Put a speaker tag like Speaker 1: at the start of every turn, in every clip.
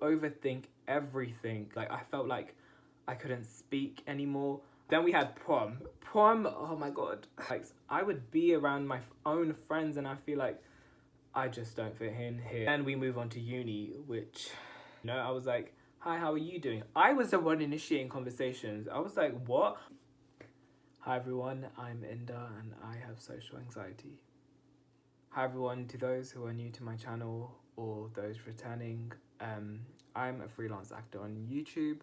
Speaker 1: overthink everything. Like, I felt like I couldn't speak anymore. Then we had prom. Prom, oh my God. Like, I would be around my own friends and I feel like I just don't fit in here. Then we move on to uni, which, you know, I was like, hi, how are you doing? I was the one initiating conversations. I was like, what? Hi everyone, I'm Inda and I have social anxiety. Hi everyone, to those who are new to my channel or those returning, I'm a freelance actor on YouTube.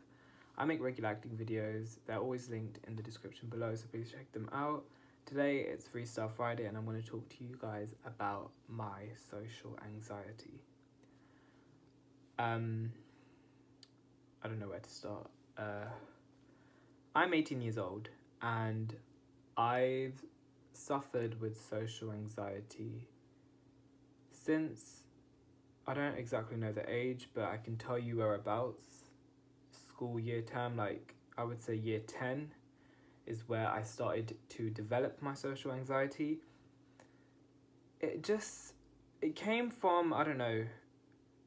Speaker 1: I make regular acting videos. They're always linked in the description below, so please check them out. Today it's Freestyle Friday and I'm going to talk to you guys about my social anxiety. I don't know where to start. I'm 18 years old and I've suffered with social anxiety since, I don't exactly know the age, but I can tell you whereabouts. School year term, like I would say year 10 is where I started to develop my social anxiety. It came from, I don't know,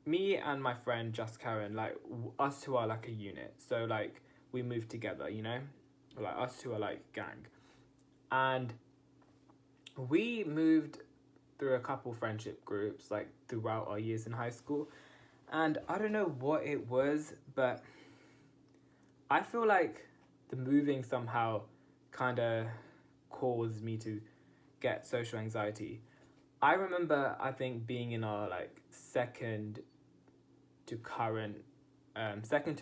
Speaker 1: me and my friend Just Karen, like us two are like a unit. So like we moved together, you know, like us two are like gang. And we moved through a couple friendship groups like throughout our years in high school. And I don't know what it was, but I feel like the moving somehow kind of caused me to get social anxiety. I remember, I think, being in our like second to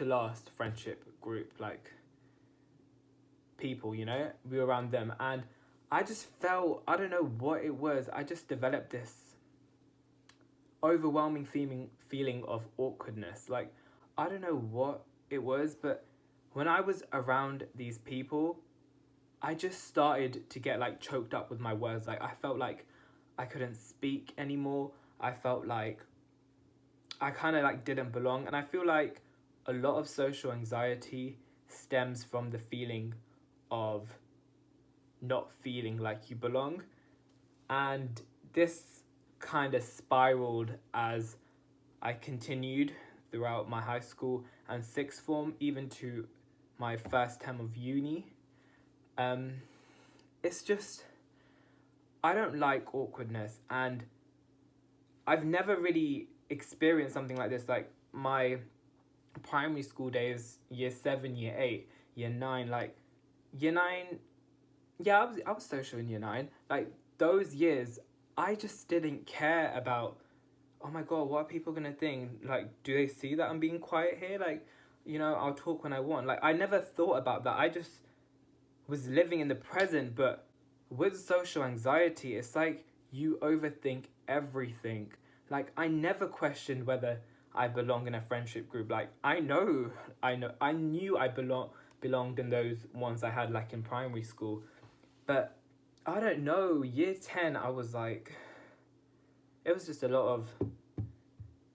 Speaker 1: last friendship group, like people, you know, we were around them, and I just felt, I don't know what it was, I just developed this overwhelming feeling of awkwardness. Like, I don't know what it was, but when I was around these people, I just started to get like choked up with my words. Like, I felt like I couldn't speak anymore. I felt like I kind of like didn't belong. And I feel like a lot of social anxiety stems from the feeling of not feeling like you belong. And this kind of spiraled as I continued throughout my high school and sixth form, even to my first term of uni. It's just, I don't like awkwardness, and I've never really experienced something like this. Like my primary school days, year 7, year 8, year 9, like year 9, yeah, I was social in year 9. Like those years, I just didn't care about, oh my God, what are people gonna think? Like, do they see that I'm being quiet here? Like, you know, I'll talk when I want. Like, I never thought about that. I just was living in the present. But with social anxiety, it's like you overthink everything. Like, I never questioned whether I belong in a friendship group. Like, I knew I belonged in those ones I had like in primary school. But I don't know, year 10, I was like, it was just a lot of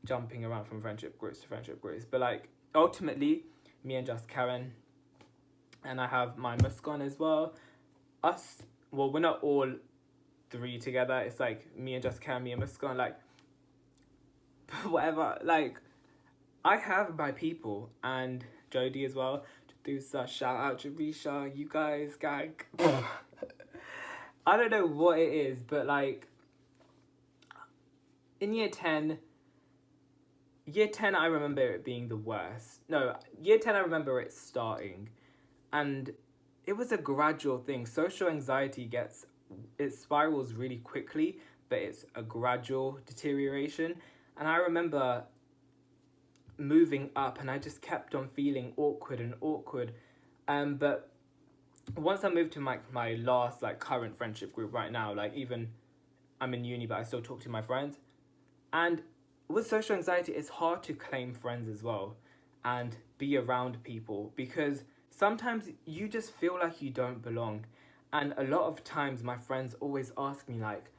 Speaker 1: jumping around from friendship groups to friendship groups. But like, ultimately, me and Just Karen, and I have my Muskan as well. Well, we're not all three together. It's like me and Just Karen, me and Muskan, like, whatever. Like, I have my people, and Jodie as well. Shout out to Risha, you guys, gang. I don't know what it is, but like, in year 10, I remember it being the worst. No, year 10, I remember it starting. And it was a gradual thing. Social anxiety it spirals really quickly, but it's a gradual deterioration. And I remember moving up and I just kept on feeling awkward. But once I moved to my last like current friendship group right now, like even I'm in uni, but I still talk to my friends. And with social anxiety, it's hard to claim friends as well and be around people because sometimes you just feel like you don't belong. And a lot of times my friends always ask me like,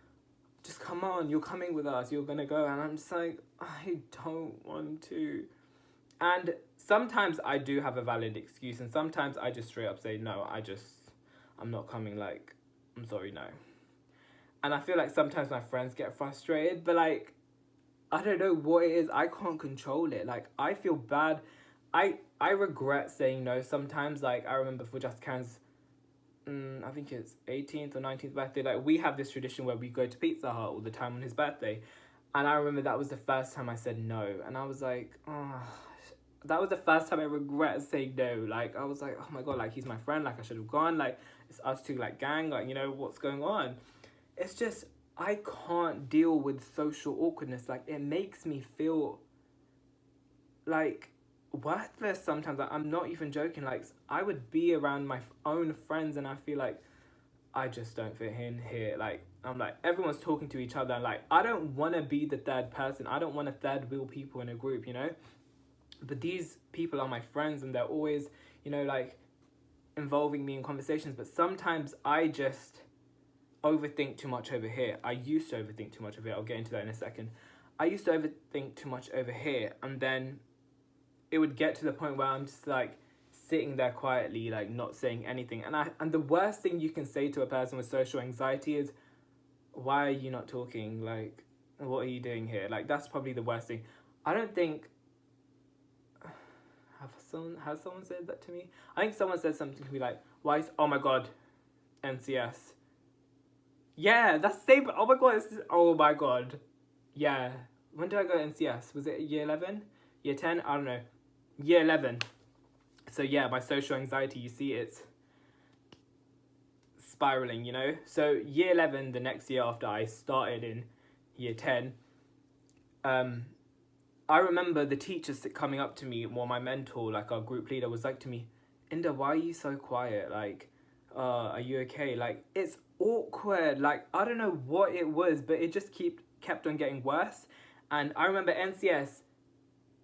Speaker 1: just come on, you're coming with us, you're gonna go. And I'm just like, I don't want to. And sometimes I do have a valid excuse, and sometimes I just straight up say, no, I'm not coming, like, I'm sorry, no. And I feel like sometimes my friends get frustrated, but like, I don't know what it is. I can't control it. Like, I feel bad. I regret saying no sometimes. Like, I remember for Just Karen's, I think it's 18th or 19th birthday. Like, we have this tradition where we go to Pizza Hut all the time on his birthday. And I remember that was the first time I said no. And I was like, oh, that was the first time I regret saying no. Like, I was like, oh my God, like, he's my friend. Like, I should have gone. Like, it's us two, like, gang. Like, you know, what's going on? It's just, I can't deal with social awkwardness. Like, it makes me feel like worthless sometimes. Like, I'm not even joking. Like, I would be around my own friends and I feel like I just don't fit in here. Like, I'm like, everyone's talking to each other. And like, I don't want to be the third person. I don't want to third wheel people in a group, you know? But these people are my friends and they're always, you know, like involving me in conversations. But sometimes I just overthink too much over here. I used to overthink too much over here. I'll get into that in a second. I used to overthink too much over here. And then it would get to the point where I'm just like sitting there quietly, like not saying anything. And the worst thing you can say to a person with social anxiety is, why are you not talking? Like, what are you doing here? Like, that's probably the worst thing. I don't think has someone said that to me? I think someone said something to me like, why is, oh my God, NCS. Yeah, that's same. Oh my God, oh my God. Yeah. When did I go to NCS? Was it year 11? Year 10? I don't know. Year 11. So yeah, my social anxiety, you see it's spiraling, you know? So year 11, the next year after I started in year 10, I remember the teachers coming up to me, well, my mentor, like our group leader, was like to me, Inda, why are you so quiet? Like, are you okay? Like, it's awkward. Like, I don't know what it was, but it just kept on getting worse. And I remember NCS,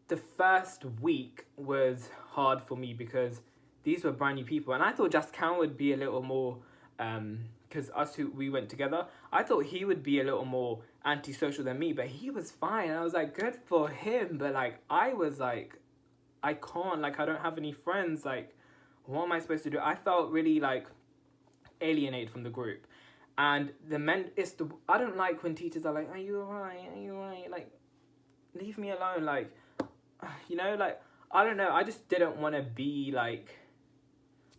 Speaker 1: the first week was hard for me because these were brand new people. And I thought Just Count would be a little more, because we went together, I thought he would be a little more antisocial than me, but he was fine. And I was like, good for him. But like, I was like, I can't, like, I don't have any friends. Like, what am I supposed to do? I felt really like alienated from the group. And I don't like when teachers are like, are you alright? Are you alright? Like, leave me alone. Like, you know, like, I don't know. I just didn't want to be like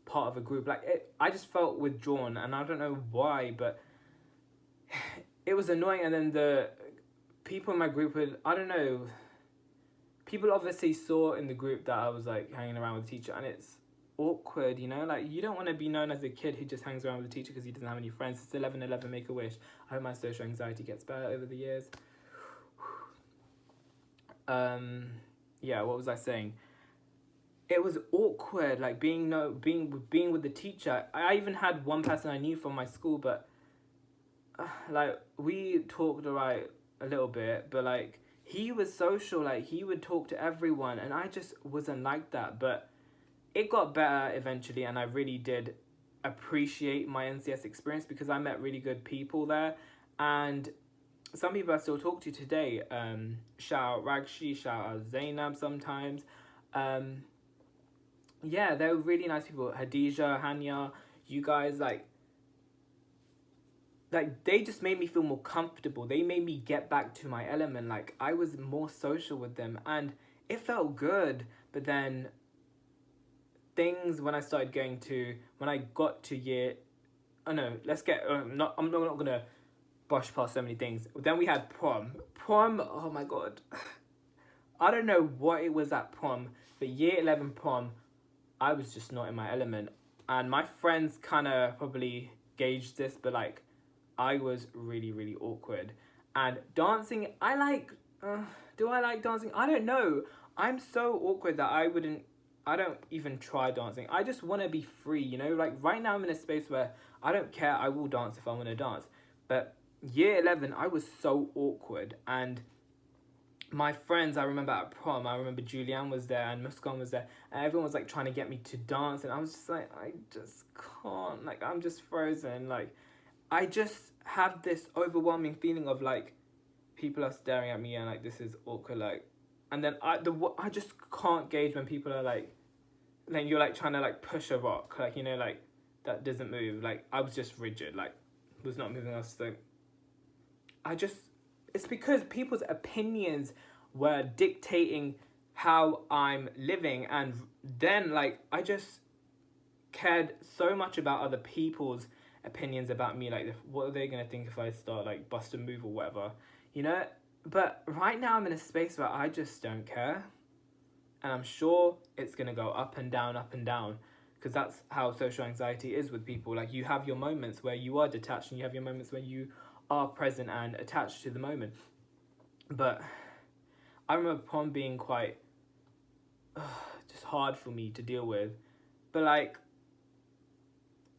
Speaker 1: part of a group. Like, I just felt withdrawn, and I don't know why, but it was annoying. And then the people in my group would, I don't know, people obviously saw in the group that I was like hanging around with the teacher, and it's awkward, you know? Like, you don't want to be known as a kid who just hangs around with the teacher because he doesn't have any friends. It's 11/11, make a wish. I hope my social anxiety gets better over the years. Yeah, what was I saying? It was awkward, like being with the teacher. I even had one person I knew from my school, but like, we talked alright a little bit, but like, he was social, like he would talk to everyone, and I just wasn't like that. But it got better eventually, and I really did appreciate my NCS experience because I met really good people there, and some people I still talk to today. Shout out Ragshi, shout out Zainab sometimes. Yeah, they're really nice people. Hadija, Hanya, you guys, like they just made me feel more comfortable. They made me get back to my element. Like, I was more social with them, and it felt good. But then things, when I got to year, oh no, let's get, I'm not gonna brush past so many things. Then we had prom. Oh my God. I don't know what it was at prom, but year 11 prom, I was just not in my element. And my friends kind of probably gauged this, but like, I was really, really awkward. And dancing, do I like dancing? I don't know. I'm so awkward that I don't even try dancing. I just want to be free, you know? Like, right now I'm in a space where I don't care. I will dance if I want to dance. But year 11, I was so awkward. And my friends, I remember at prom, I remember Julianne was there and Muskan was there, and everyone was like trying to get me to dance, and I was just like, I just can't, like, I'm just frozen. Like, I just have this overwhelming feeling of like, people are staring at me and like, this is awkward, like, and then I just can't gauge when people are like you're like trying to like push a rock, like, you know, like that doesn't move. Like, I was just rigid, like was not moving. I was like, it's because people's opinions were dictating how I'm living, and then like I just cared so much about other people's opinions about me, like what are they gonna think if I start like bust a move or whatever, you know. But right now I'm in a space where I just don't care, and I'm sure it's gonna go up and down, because that's how social anxiety is with people. Like you have your moments where you are detached, and you have your moments where you are present and attached to the moment. But I remember prom being quite just hard for me to deal with, but like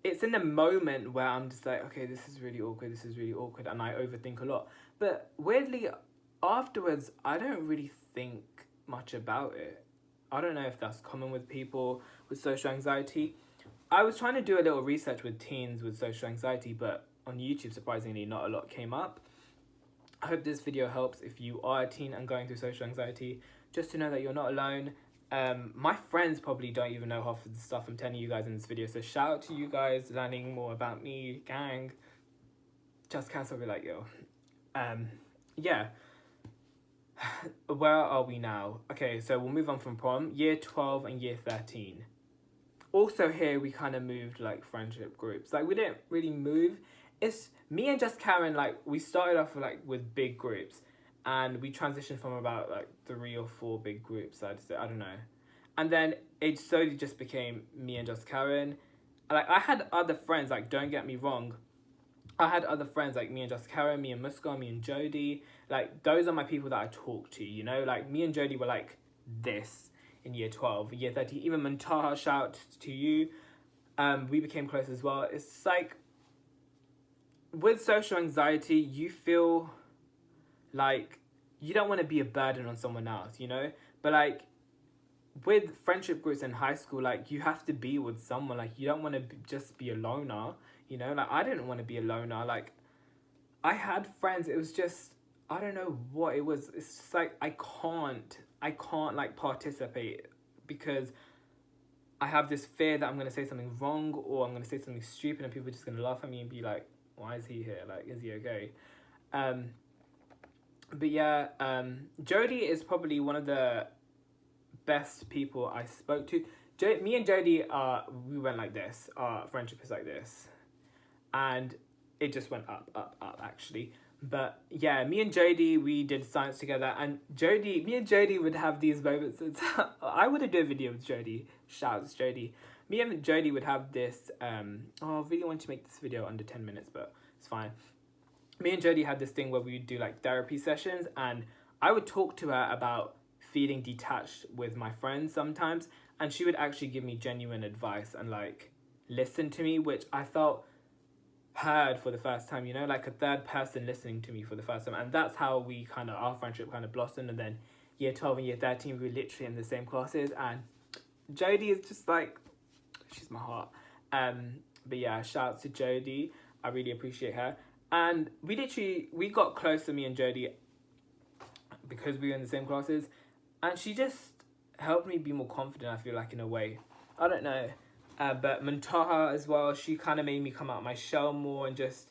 Speaker 1: it's in the moment where I'm just like, okay, this is really awkward, and I overthink a lot. But weirdly, afterwards, I don't really think much about it. I don't know if that's common with people with social anxiety. I was trying to do a little research with teens with social anxiety, but on YouTube, surprisingly, not a lot came up. I hope this video helps if you are a teen and going through social anxiety, just to know that you're not alone. My friends probably don't even know half of the stuff I'm telling you guys in this video, so shout out to you guys learning more about me, gang. Just cancel, be like, yo. Yeah. Where are we now? Okay, so we'll move on from prom. Year 12 and year 13. Also here, we kind of moved, like, friendship groups. Like, we didn't really move. It's me and just Karen, like, we started off, like, with big groups. And we transitioned from about, like, 3 or 4 big groups, I'd say. I don't know. And then it slowly just became me and just Karen. Like, I had other friends, like, don't get me wrong. I had other friends, like, me and just Karen, me and Muska, me and Jody. Like, those are my people that I talk to, you know? Like, me and Jody were, like, this in year 12. Year 13, even Muntaha, shout to you. We became close as well. It's like, with social anxiety, you feel like you don't want to be a burden on someone else, you know? But, like, with friendship groups in high school, like, you have to be with someone. Like, you don't want to just be a loner, you know? Like, I didn't want to be a loner. Like, I had friends. It was just, I don't know what it was. It's just like, I can't like participate because I have this fear that I'm going to say something wrong, or I'm going to say something stupid, and people are just going to laugh at me and be like, why is he here? Like, is he okay? But yeah, Jody is probably one of the best people I spoke to. Me and Jody, we went like this. Our friendship is like this. And it just went up, actually. But yeah, me and Jody, we did science together. And me and Jody would have these moments. I would do a video with Jody. Shouts, Jody. Me and Jody would have this, I really want to make this video under 10 minutes, but it's fine. Me and Jody had this thing where we would do like therapy sessions, and I would talk to her about feeling detached with my friends sometimes, and she would actually give me genuine advice and like listen to me, which I felt heard for the first time, you know, like a third person listening to me for the first time. And that's how our friendship kind of blossomed. And then year 12 and year 13, we were literally in the same classes, and Jody is just like, she's my heart. But yeah, shout out to Jody. I really appreciate her. And we got closer, me and Jody, because we were in the same classes. And she just helped me be more confident, I feel like, in a way. I don't know. But Muntaha as well, she kind of made me come out of my shell more and just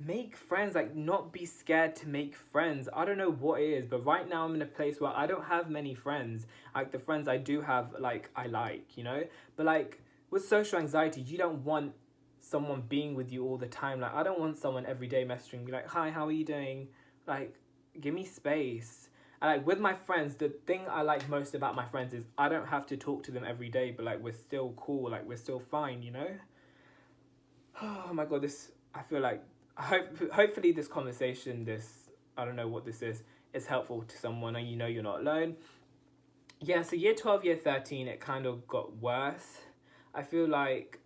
Speaker 1: make friends, like not be scared to make friends. I don't know what it is, but right now I'm in a place where I don't have many friends. Like the friends I do have, like I like, you know? But like with social anxiety, you don't want someone being with you all the time. Like I don't want someone every day messaging me like, hi, how are you doing? Like, give me space. And like with my friends, the thing I like most about my friends is I don't have to talk to them every day, but like we're still cool, like we're still fine, you know? Oh my god, I feel like hopefully this conversation, I don't know what this is helpful to someone, and you know you're not alone. Yeah, so year 12, year 13, it kind of got worse. I feel like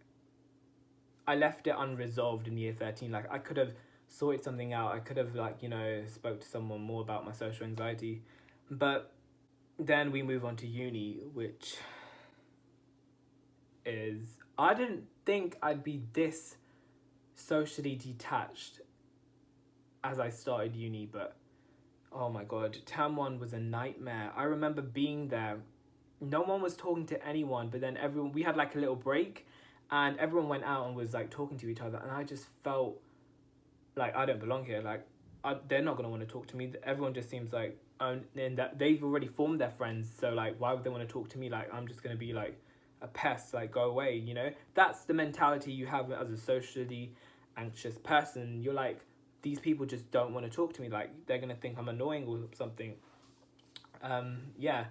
Speaker 1: I left it unresolved in year 13. Like I could have sorted something out. I could have like, you know, spoke to someone more about my social anxiety. But then we move on to uni, which is, I didn't think I'd be this socially detached as I started uni, but oh my god, term 1 was a nightmare. I remember being there, no one was talking to anyone, but then we had like a little break and everyone went out and was like talking to each other, and I just felt like I don't belong here. Like they're not going to want to talk to me. Everyone just seems like, and that they've already formed their friends, so like why would they want to talk to me? Like I'm just going to be like a pest, like go away, you know? That's the mentality you have as a socially anxious person. You're like, these people just don't want to talk to me, like they're going to think I'm annoying or something. Yeah,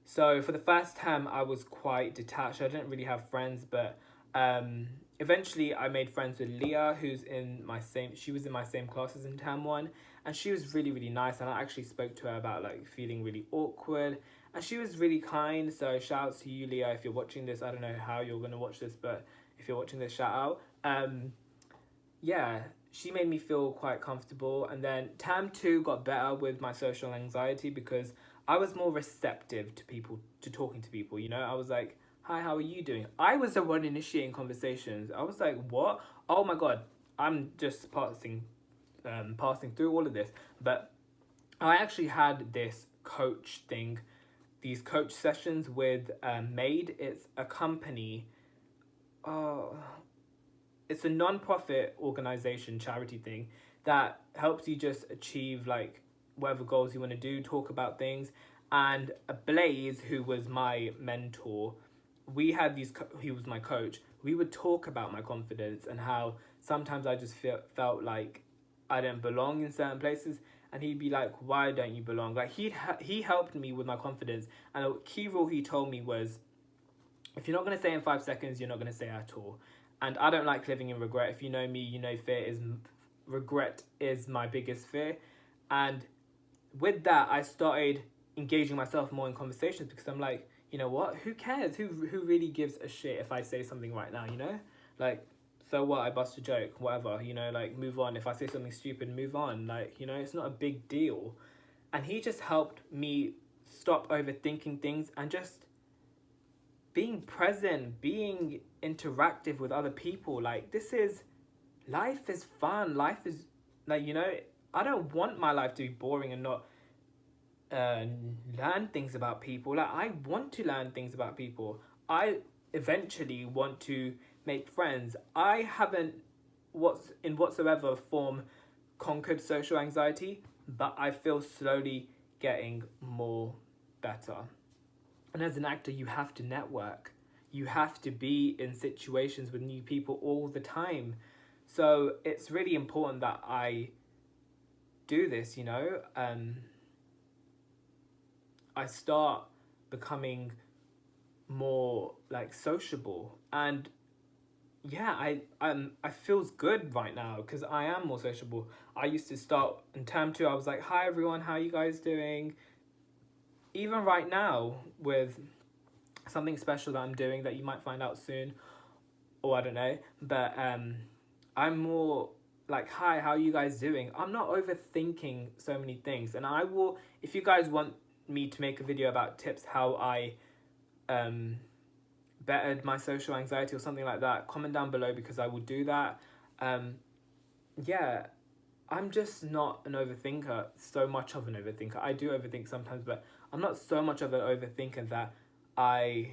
Speaker 1: so for the first term I was quite detached. I didn't really have friends, but eventually I made friends with Leah, she was in my same classes in term 1, and she was really, really nice, and I actually spoke to her about like feeling really awkward, and she was really kind. So shout out to you, Leah, if you're watching this. I don't know how you're going to watch this, but if you're watching this, shout out. Yeah, she made me feel quite comfortable. And then term 2 got better with my social anxiety because I was more receptive to people, to talking to people, you know? I was like, hi, how are you doing? I was the one initiating conversations. I was like, what? Oh my God, I'm just passing through all of this. But I actually had this coach thing, these coach sessions with Made. It's a company. It's a non-profit organization, charity thing that helps you just achieve like whatever goals you want to do, talk about things. And Blaze, who was my mentor, he was my coach. We would talk about my confidence and how sometimes I just felt like I didn't belong in certain places. And he'd be like, why don't you belong? Like he helped me with my confidence. And a key rule he told me was, if you're not going to say in 5 seconds, you're not going to say at all. And I don't like living in regret. If you know me, you know regret is my biggest fear. And with that, I started engaging myself more in conversations because I'm like, you know what? Who cares? Who really gives a shit if I say something right now, you know? Like, so what? I bust a joke, whatever, you know, like move on. If I say something stupid, move on. Like, you know, it's not a big deal. And he just helped me stop overthinking things and just being present, being interactive with other people. Like, life is fun. Life is, like, you know, I don't want my life to be boring and not learn things about people. Like, I want to learn things about people. I eventually want to make friends. I haven't whatsoever form conquered social anxiety, but I feel slowly getting more better. And as an actor, you have to network. You have to be in situations with new people all the time. So it's really important that I do this, you know. I start becoming more like sociable, and yeah, I feels good right now because I am more sociable. I used to start in term 2. I was like, hi everyone, how you guys doing? Even right now with something special that I'm doing that you might find out soon, or I don't know, but I'm more like, hi, how are you guys doing? I'm not overthinking so many things. And I will, if you guys want me to make a video about tips how I bettered my social anxiety or something like that, comment down below because I will do that. Yeah, I'm just not an overthinker, so much of an overthinker. I do overthink sometimes, but I'm not so much of an overthinker that I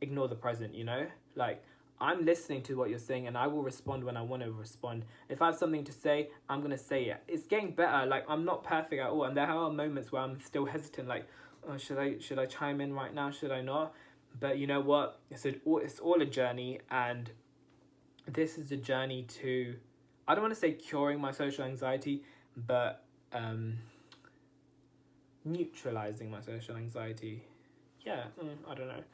Speaker 1: ignore the present, you know? Like, I'm listening to what you're saying and I will respond when I want to respond. If I have something to say, I'm going to say it. It's getting better. Like, I'm not perfect at all. And there are moments where I'm still hesitant, like, oh, should I chime in right now? Should I not? But you know what? It's all a journey, and this is a journey to, I don't want to say curing my social anxiety, but neutralizing my social anxiety. Yeah, I don't know.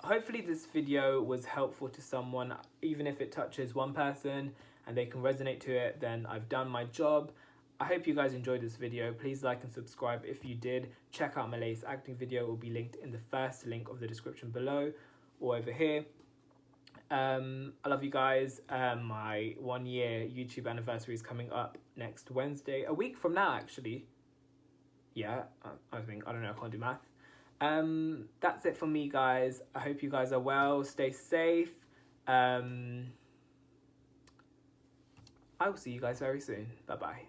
Speaker 1: Hopefully this video was helpful to someone. Even if it touches one person and they can resonate to it, then I've done my job. I hope you guys enjoyed this video. Please like and subscribe if you did. Check out my latest acting video. It will be linked in the first link of the description below or over here. I love you guys. My 1 year YouTube anniversary is coming up next Wednesday, a week from now actually. Yeah, I don't know, I can't do math. That's it for me, guys. I hope you guys are well. Stay safe. I will see you guys very soon. Bye bye.